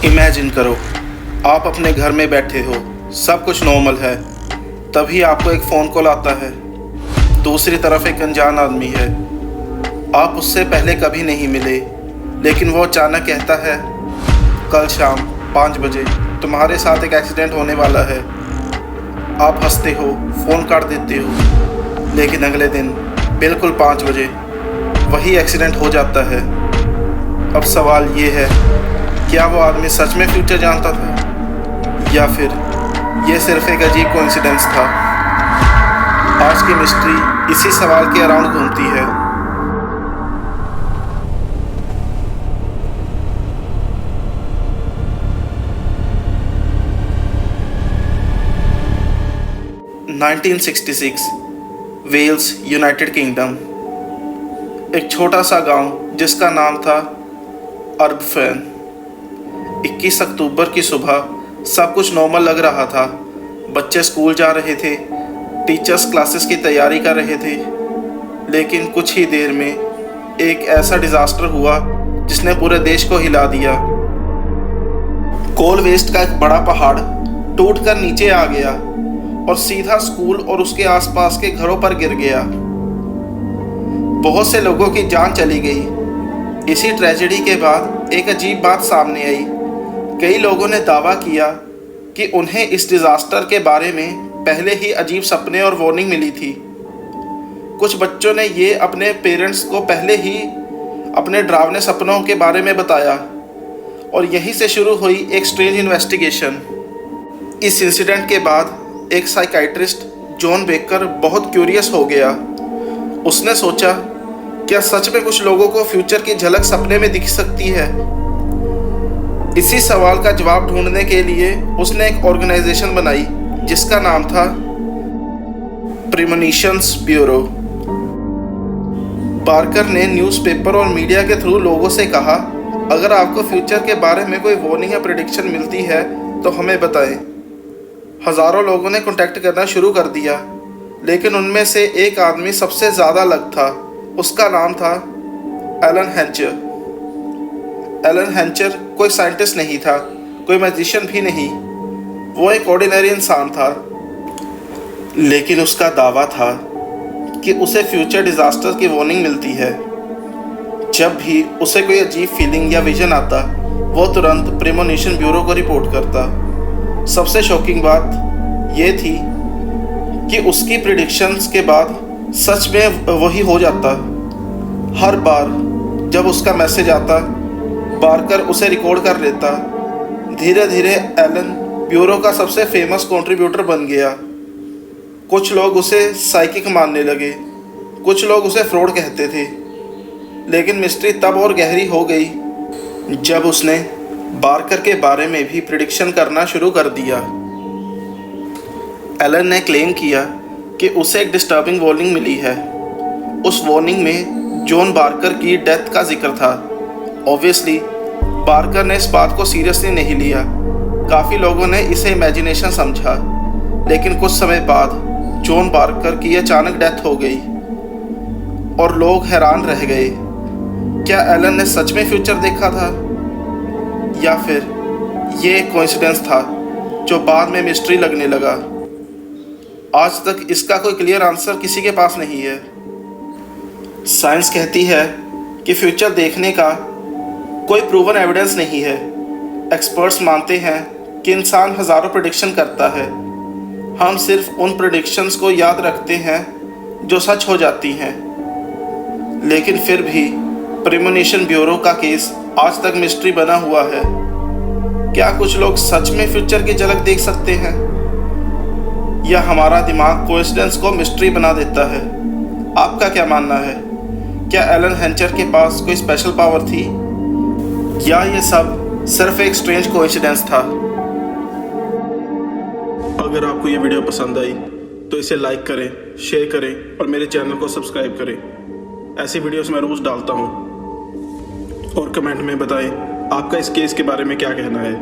Imagine करो, आप अपने घर में बैठे हो, सब कुछ नॉर्मल है, तभी आपको एक फ़ोन कॉल आता है। दूसरी तरफ एक अनजान आदमी है, आप उससे पहले कभी नहीं मिले, लेकिन वो अचानक कहता है कल शाम 5 बजे तुम्हारे साथ एक एक्सीडेंट होने वाला है। आप हंसते हो, फ़ोन काट देते हो, लेकिन अगले दिन बिल्कुल 5 बजे वही एक्सीडेंट हो जाता है। अब सवाल ये है, क्या वो आदमी सच में फ्यूचर जानता था या फिर ये सिर्फ एक अजीब कोइंसिडेंस था? आज की मिस्ट्री इसी सवाल के अराउंड घूमती है। (1966) वेल्स, यूनाइटेड किंगडम। एक छोटा सा गांव जिसका नाम था अर्बफेन। 21 अक्टूबर की सुबह सब कुछ नॉर्मल लग रहा था। बच्चे स्कूल जा रहे थे, टीचर्स क्लासेस की तैयारी कर रहे थे, लेकिन कुछ ही देर में एक ऐसा डिज़ास्टर हुआ जिसने पूरे देश को हिला दिया। कोल वेस्ट का एक बड़ा पहाड़ टूटकर नीचे आ गया और सीधा स्कूल और उसके आसपास के घरों पर गिर गया। बहुत से लोगों की जान चली गई। इसी ट्रेजेडी के बाद एक अजीब बात सामने आई। कई लोगों ने दावा किया कि उन्हें इस डिज़ास्टर के बारे में पहले ही अजीब सपने और वार्निंग मिली थी। कुछ बच्चों ने ये अपने पेरेंट्स को पहले ही अपने डरावने सपनों के बारे में बताया और यहीं से शुरू हुई एक स्ट्रेंज इन्वेस्टिगेशन। इस इंसिडेंट के बाद एक साइकाइट्रिस्ट जॉन बेकर बहुत क्यूरियस हो गया। उसने सोचा, क्या सच में कुछ लोगों को फ्यूचर की झलक सपने में दिख सकती है? इसी सवाल का जवाब ढूंढने के लिए उसने एक ऑर्गेनाइजेशन बनाई जिसका नाम था प्रीमोनिशंस ब्यूरो। बार्कर ने न्यूज़पेपर और मीडिया के थ्रू लोगों से कहा, अगर आपको फ्यूचर के बारे में कोई वार्निंग या प्रेडिक्शन मिलती है तो हमें बताएं। हज़ारों लोगों ने कांटेक्ट करना शुरू कर दिया, लेकिन उनमें से एक आदमी सबसे ज़्यादा अलग था। उसका नाम था एलन हैंचर। एलन हैंचर कोई साइंटिस्ट नहीं था, कोई मैजिशियन भी नहीं। वो एक ऑर्डिनरी इंसान था, लेकिन उसका दावा था कि उसे फ्यूचर डिज़ास्टर की वार्निंग मिलती है। जब भी उसे कोई अजीब फीलिंग या विजन आता, वो तुरंत प्रीमोनिशन ब्यूरो को रिपोर्ट करता। सबसे शॉकिंग बात ये थी कि उसकी प्रिडिक्शंस के बाद सच में वही हो जाता। हर बार जब उसका मैसेज आता, बारकर उसे रिकॉर्ड कर लेता। धीरे धीरे एलन ब्यूरो का सबसे फेमस कंट्रीब्यूटर बन गया। कुछ लोग उसे साइकिक मानने लगे, कुछ लोग उसे फ्रॉड कहते थे। लेकिन मिस्ट्री तब और गहरी हो गई जब उसने बारकर के बारे में भी प्रिडिक्शन करना शुरू कर दिया। एलन ने क्लेम किया कि उसे एक डिस्टर्बिंग वार्निंग मिली है। उस वार्निंग में जॉन बारकर की डेथ का जिक्र था। ऑब्वियसली बारकर ने इस बात को सीरियसली नहीं लिया। काफ़ी लोगों ने इसे इमेजिनेशन समझा, लेकिन कुछ समय बाद जॉन बारकर की अचानक डेथ हो गई और लोग हैरान रह गए। क्या एलन ने सच में फ्यूचर देखा था या फिर ये एक कोइंसिडेंस था जो बाद में मिस्ट्री लगने लगा? आज तक इसका कोई क्लियर आंसर किसी के पास नहीं है। साइंस कहती है कि फ्यूचर देखने का कोई प्रूवन एविडेंस नहीं है। एक्सपर्ट्स मानते हैं कि इंसान हज़ारों प्रेडिक्शन करता है। हम सिर्फ उन प्रेडिक्शंस को याद रखते हैं जो सच हो जाती हैं। लेकिन फिर भी प्रीमोनिशन ब्यूरो का केस आज तक मिस्ट्री बना हुआ है। क्या कुछ लोग सच में फ्यूचर की झलक देख सकते हैं, या हमारा दिमाग कोइंसिडेंस को मिस्ट्री बना देता है? आपका क्या मानना है? क्या एलन हैंचर के पास कोई स्पेशल पावर थी, या ये सब सिर्फ एक स्ट्रेंज कोइंसिडेंस था? अगर आपको ये वीडियो पसंद आई तो इसे लाइक करें, शेयर करें और मेरे चैनल को सब्सक्राइब करें। ऐसी वीडियोस मैं रोज़ डालता हूँ। और कमेंट में बताएं आपका इस केस के बारे में क्या कहना है।